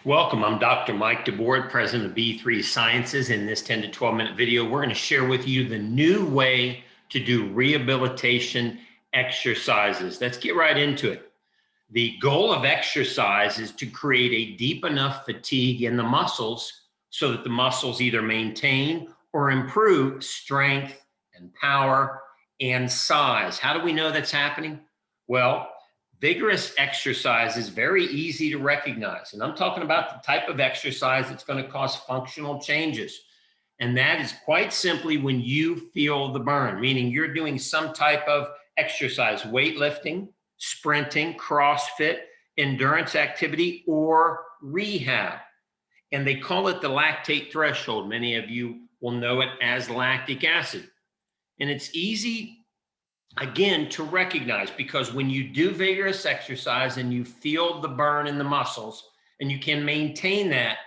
Welcome, I'm Dr. Mike DeBoard, president of B3 Sciences. In this 10 to 12 minute video, we're going to share with you the new way to do rehabilitation exercises. Let's get right into it. The goal of exercise is to create a deep enough fatigue in the muscles so that the muscles either maintain or improve strength and power and size. How do we know that's happening? Well, vigorous exercise is very easy to recognize. And I'm talking about the type of exercise that's going to cause functional changes. And that is quite simply when you feel the burn, meaning you're doing some type of exercise, weightlifting, sprinting, CrossFit, endurance activity, or rehab. And they call it the lactate threshold. Many of you will know it as lactic acid. And it's easy, again, to recognize, because when you do vigorous exercise and you feel the burn in the muscles and you can maintain that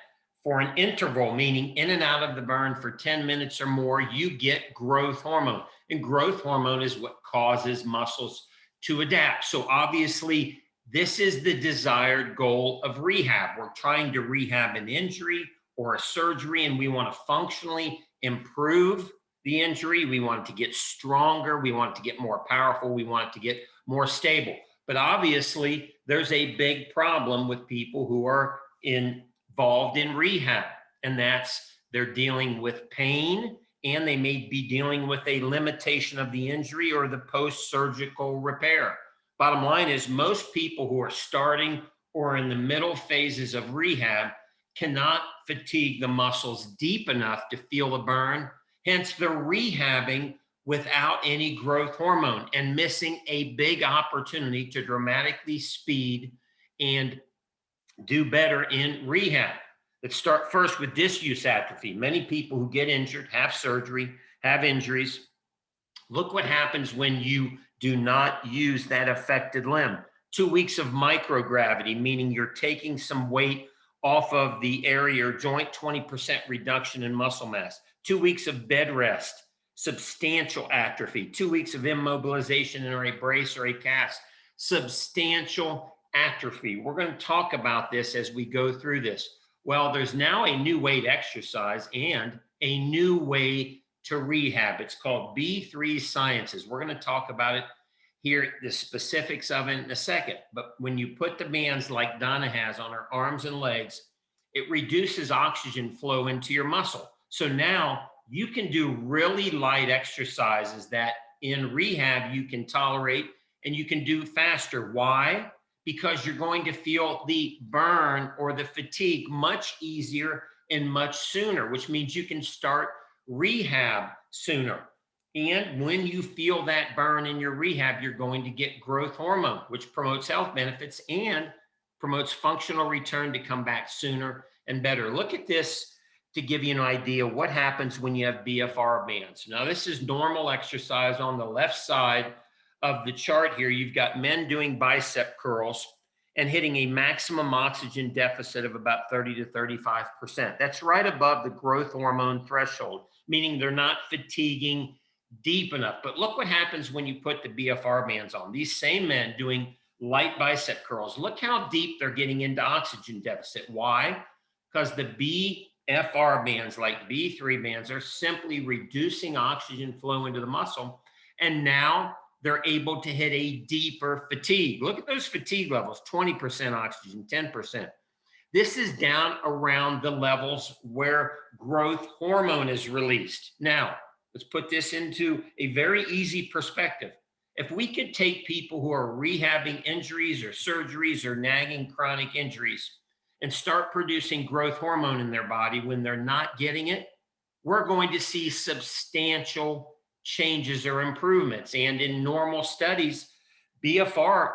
for an interval, meaning in and out of the burn for 10 minutes or more, you get growth hormone. And growth hormone is what causes muscles to adapt. So obviously, this is the desired goal of rehab. We're trying to rehab an injury or a surgery, and we want to functionally improve the injury. We want it to get stronger. We want it to get more powerful. We want it to get more stable. But obviously, there's a big problem with people who are involved in rehab, and that's they're dealing with pain, and they may be dealing with a limitation of the injury or the post-surgical repair. Bottom line is, most people who are starting or in the middle phases of rehab cannot fatigue the muscles deep enough to feel the burn. Hence, they're rehabbing without any growth hormone and missing a big opportunity to dramatically speed and do better in rehab. Let's start first with disuse atrophy. Many people who get injured, have surgery, have injuries. Look what happens when you do not use that affected limb. 2 weeks of microgravity, meaning you're taking some weight off of the area or joint, 20% reduction in muscle mass. 2 weeks of bed rest, substantial atrophy. 2 weeks of immobilization in a brace or a cast, substantial atrophy. We're going to talk about this as we go through this. Well, there's now a new way to exercise and a new way to rehab. It's called B3 Sciences. We're going to talk about it here, the specifics of it in a second. But when you put the bands like Donna has on her arms and legs, it reduces oxygen flow into your muscle. So now you can do really light exercises that in rehab you can tolerate and you can do faster. Why? Because you're going to feel the burn or the fatigue much easier and much sooner, which means you can start rehab sooner. And when you feel that burn in your rehab, you're going to get growth hormone, which promotes health benefits and promotes functional return to come back sooner and better. Look at this to give you an idea what happens when you have BFR bands. Now, this is normal exercise. On the left side of the chart here, you've got men doing bicep curls and hitting a maximum oxygen deficit of about 30 to 35%. That's right above the growth hormone threshold, meaning they're not fatiguing deep enough. But look what happens when you put the BFR bands on. These same men doing light bicep curls, look how deep they're getting into oxygen deficit. Why? Because the BFR bands, like B3 bands, are simply reducing oxygen flow into the muscle, and now they're able to hit a deeper fatigue. Look at those fatigue levels, 20% oxygen, 10%. This is down around the levels where growth hormone is released. Now, let's put this into a very easy perspective. If we could take people who are rehabbing injuries or surgeries or nagging chronic injuries and start producing growth hormone in their body when they're not getting it, we're going to see substantial changes or improvements. And in normal studies, BFR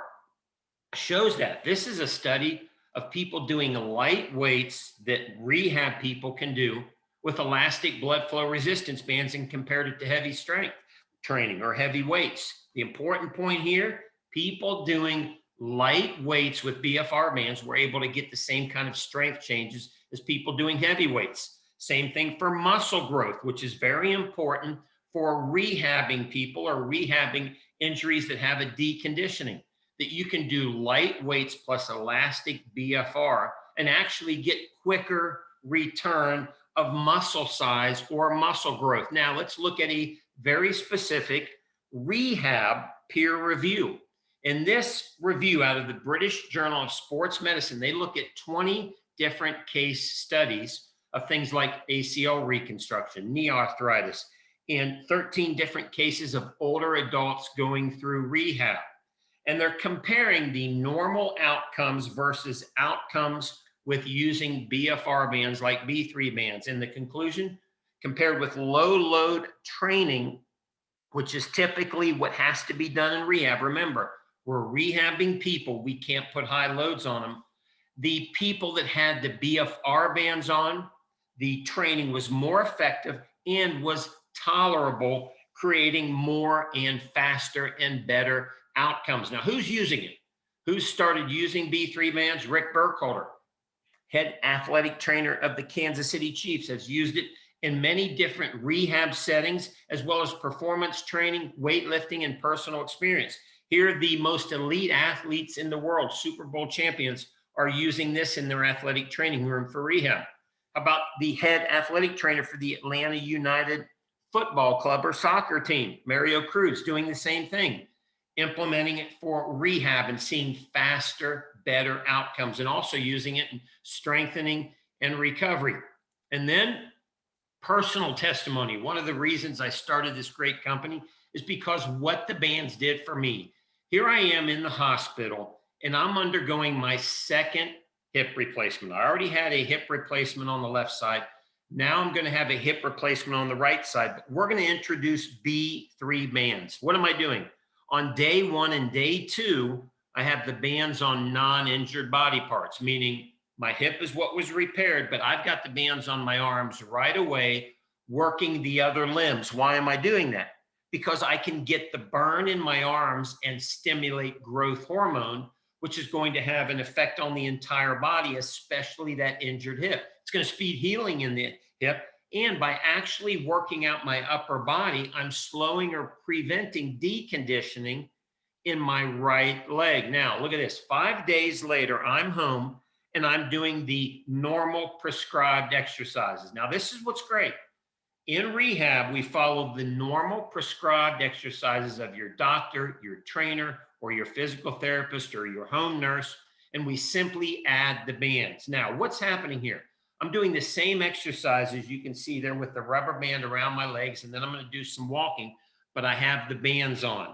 shows that. This is a study of people doing light weights that rehab people can do with elastic blood flow resistance bands and compared it to heavy strength training or heavy weights. The important point here, people doing light weights with BFR bands were able to get the same kind of strength changes as people doing heavy weights. Same thing for muscle growth, which is very important for rehabbing people or rehabbing injuries that have a deconditioning. that you can do light weights plus elastic BFR and actually get quicker return of muscle size or muscle growth. Now, let's look at a very specific rehab peer review. In this review out of the British Journal of Sports Medicine, they look at 20 different case studies of things like ACL reconstruction, knee arthritis, and 13 different cases of older adults going through rehab. And they're comparing the normal outcomes versus outcomes with using BFR bands like B3 bands. And the conclusion, compared with low load training, which is typically what has to be done in rehab. Remember, we're rehabbing people. We can't put high loads on them. The people that had the BFR bands on, the training was more effective and was tolerable, creating more and faster and better outcomes. Now, who's using it? Who started using B3 bands? Rick Burkholder, head athletic trainer of the Kansas City Chiefs, has used it in many different rehab settings, as well as performance training, weightlifting, and personal experience. Here, the most elite athletes in the world, Super Bowl champions, are using this in their athletic training room for rehab. How about the head athletic trainer for the Atlanta United football club or soccer team, Mario Cruz, doing the same thing, implementing it for rehab and seeing faster, better outcomes, and also using it in strengthening and recovery. And then personal testimony. One of the reasons I started this great company is because what the bands did for me. Here I am in the hospital and I'm undergoing my second hip replacement. I already had a hip replacement on the left side. Now I'm going to have a hip replacement on the right side. But we're going to introduce B3 bands. What am I doing? On day 1 and day 2, I have the bands on non-injured body parts, meaning my hip is what was repaired, but I've got the bands on my arms right away, working the other limbs. Why am I doing that? Because I can get the burn in my arms and stimulate growth hormone, which is going to have an effect on the entire body, especially that injured hip. It's going to speed healing in the hip. And by actually working out my upper body, I'm slowing or preventing deconditioning in my right leg. Now, look at this. 5 days later, I'm home and I'm doing the normal prescribed exercises. Now, this is what's great. In rehab, we follow the normal prescribed exercises of your doctor, your trainer, or your physical therapist, or your home nurse, and we simply add the bands. Now, what's happening here? I'm doing the same exercises you can see there with the rubber band around my legs, and then I'm going to do some walking, but I have the bands on.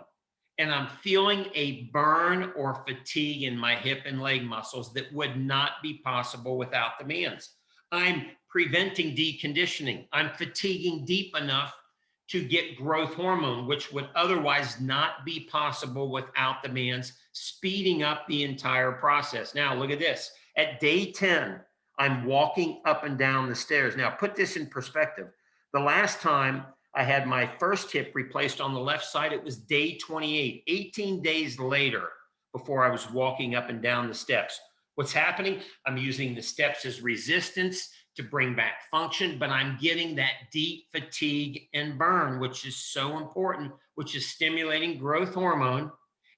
And I'm feeling a burn or fatigue in my hip and leg muscles that would not be possible without the bands. I'm preventing deconditioning. I'm fatiguing deep enough to get growth hormone, which would otherwise not be possible without the bands, speeding up the entire process. Now, look at this. At day 10, I'm walking up and down the stairs. Now, put this in perspective. The last time I had my first hip replaced on the left side, it was day 28, 18 days later before I was walking up and down the steps. What's happening? I'm using the steps as resistance to bring back function, but I'm getting that deep fatigue and burn, which is so important, which is stimulating growth hormone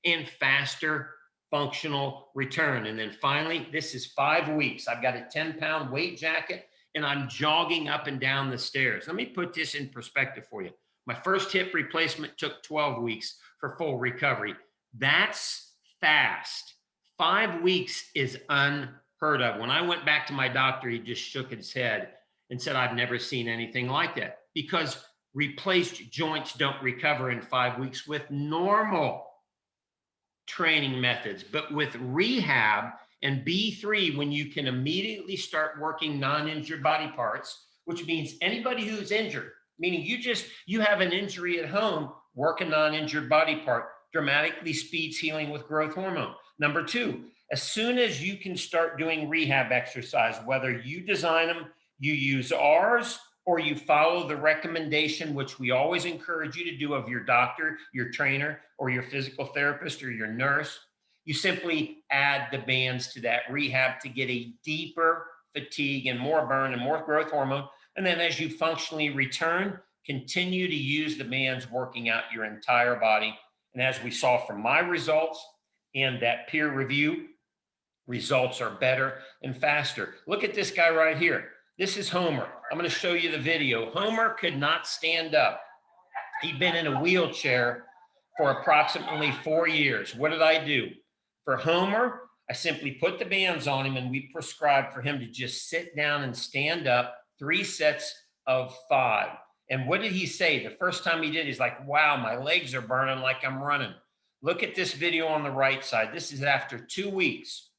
and faster functional return. And then finally, this is 5 weeks. I've got a 10-pound weight jacket and I'm jogging up and down the stairs. Let me put this in perspective for you. My first hip replacement took 12 weeks for full recovery. That's fast. 5 weeks is unheard of. When I went back to my doctor, he just shook his head and said, I've never seen anything like that, because replaced joints don't recover in 5 weeks with normal training methods. But with rehab and B3, when you can immediately start working non-injured body parts, which means anybody who's injured, meaning you have an injury at home, work a non-injured body part, dramatically speeds healing with growth hormone. Number 2, as soon as you can start doing rehab exercise, whether you design them, you use ours, or you follow the recommendation, which we always encourage you to do, of your doctor, your trainer, or your physical therapist, or your nurse, you simply add the bands to that rehab to get a deeper fatigue and more burn and more growth hormone. And then as you functionally return, continue to use the bands, working out your entire body. And as we saw from my results and that peer review results are better and faster. Look at this guy right here. This is Homer. I'm going to show you the video. Homer could not stand up. He'd been in a wheelchair for approximately 4 years. What did I do? For Homer, I simply put the bands on him and we prescribed for him to just sit down and stand up 3 sets of 5. And what did he say? The first time he did, he's like, wow, my legs are burning like I'm running. Look at this video on the right side. This is after 2 weeks.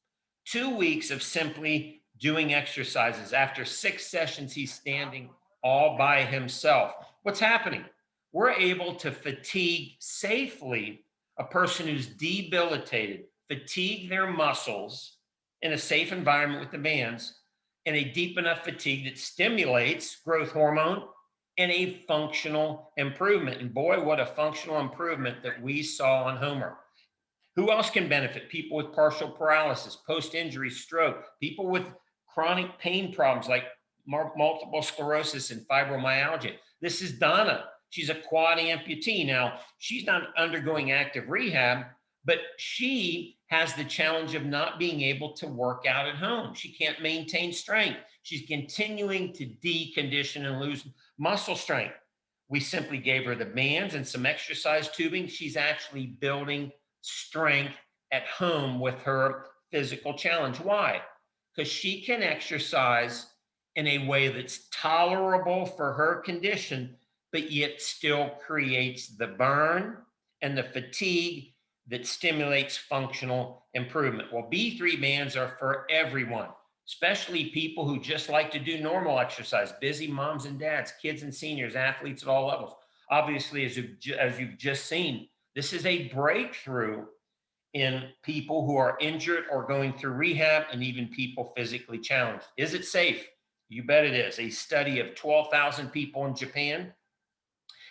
2 weeks of simply doing exercises. After 6 sessions, he's standing all by himself. What's happening? We're able to fatigue safely a person who's debilitated, fatigue their muscles in a safe environment with the bands, and a deep enough fatigue that stimulates growth hormone and a functional improvement. And boy, what a functional improvement that we saw on Homer. Who else can benefit? People with partial paralysis, post-injury stroke, people with chronic pain problems like multiple sclerosis and fibromyalgia. This is Donna. She's a quad amputee. Now, she's not undergoing active rehab, but she has the challenge of not being able to work out at home. She can't maintain strength. She's continuing to decondition and lose muscle strength. We simply gave her the bands and some exercise tubing. She's actually building strength at home with her physical challenge. Why? Because she can exercise in a way that's tolerable for her condition, but yet still creates the burn and the fatigue that stimulates functional improvement. Well, B3 bands are for everyone, especially people who just like to do normal exercise, busy moms and dads, kids and seniors, athletes at all levels. Obviously, as you've just seen, this is a breakthrough in people who are injured or going through rehab, and even people physically challenged. Is it safe? You bet it is. A study of 12,000 people in Japan.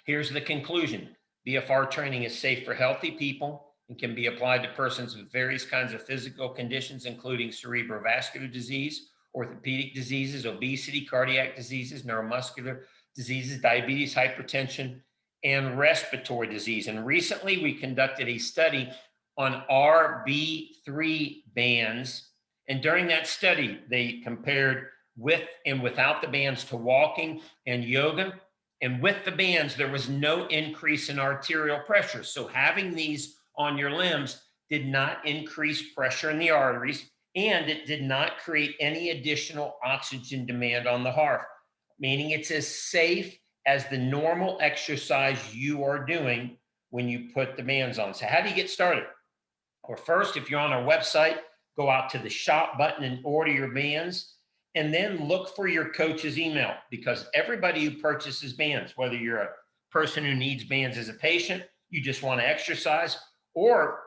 Here's the conclusion. BFR training is safe for healthy people and can be applied to persons with various kinds of physical conditions, including cerebrovascular disease, orthopedic diseases, obesity, cardiac diseases, neuromuscular diseases, diabetes, hypertension, and respiratory disease. And recently we conducted a study on RB3 bands. And during that study, they compared with and without the bands to walking and yoga. And with the bands, there was no increase in arterial pressure. So having these on your limbs did not increase pressure in the arteries, and it did not create any additional oxygen demand on the heart, meaning it's as safe as the normal exercise you are doing when you put the bands on. So how do you get started? Or first, if you're on our website, go out to the shop button and order your bands, and then look for your coach's email, because everybody who purchases bands, whether you're a person who needs bands as a patient, you just want to exercise, or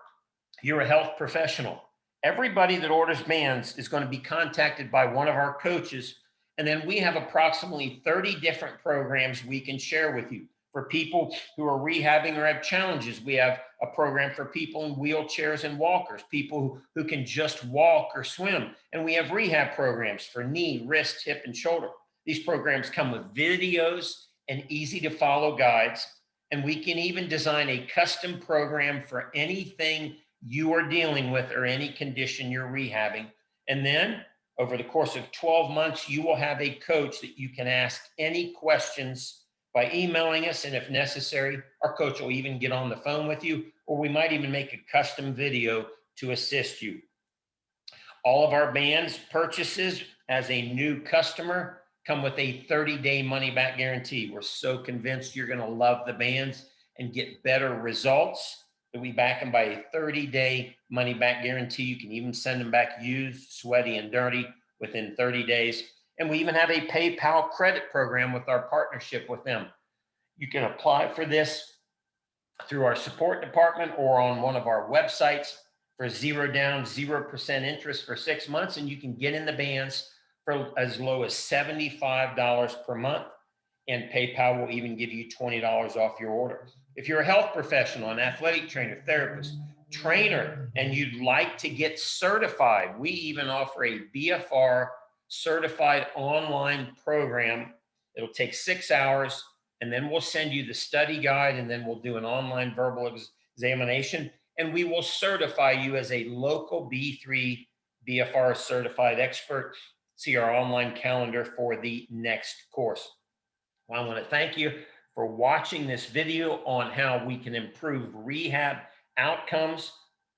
you're a health professional, everybody that orders bands is going to be contacted by one of our coaches. And then we have approximately 30 different programs we can share with you. For people who are rehabbing or have challenges, we have a program for people in wheelchairs and walkers, people who can just walk or swim. And we have rehab programs for knee, wrist, hip, and shoulder. These programs come with videos and easy to follow guides. And we can even design a custom program for anything you are dealing with or any condition you're rehabbing. And then over the course of 12 months, you will have a coach that you can ask any questions by emailing us. And if necessary, our coach will even get on the phone with you, or we might even make a custom video to assist you. All of our bands purchases as a new customer come with a 30-day money-back guarantee. We're so convinced you're going to love the bands and get better results that we back them by a 30-day money-back guarantee. You can even send them back used, sweaty, and dirty within 30 days. And we even have a PayPal credit program with our partnership with them. You can apply for this through our support department or on one of our websites for 0 down, 0% interest for 6 months, and you can get in the bands for as low as $75 per month, and PayPal will even give you $20 off your order. If you're a health professional, an athletic trainer, therapist, trainer, and you'd like to get certified, we even offer a BFR certified online program. It'll take 6 hours, and then we'll send you the study guide, and then we'll do an online verbal examination. and we will certify you as a local B3 BFR certified expert. See our online calendar for the next course. Well, I want to thank you for watching this video on how we can improve rehab outcomes.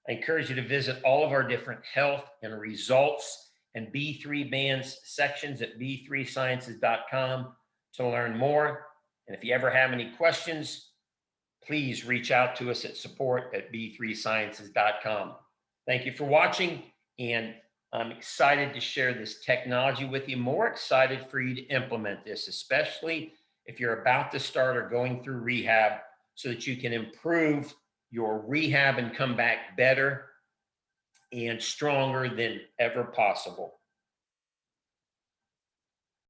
I encourage you to visit all of our different health and results and B3 bands sections at b3sciences.com to learn more. And if you ever have any questions, please reach out to us at support@b3sciences.com. Thank you for watching, and I'm excited to share this technology with you, more excited for you to implement this, especially if you're about to start or going through rehab, so that you can improve your rehab and come back better and stronger than ever possible.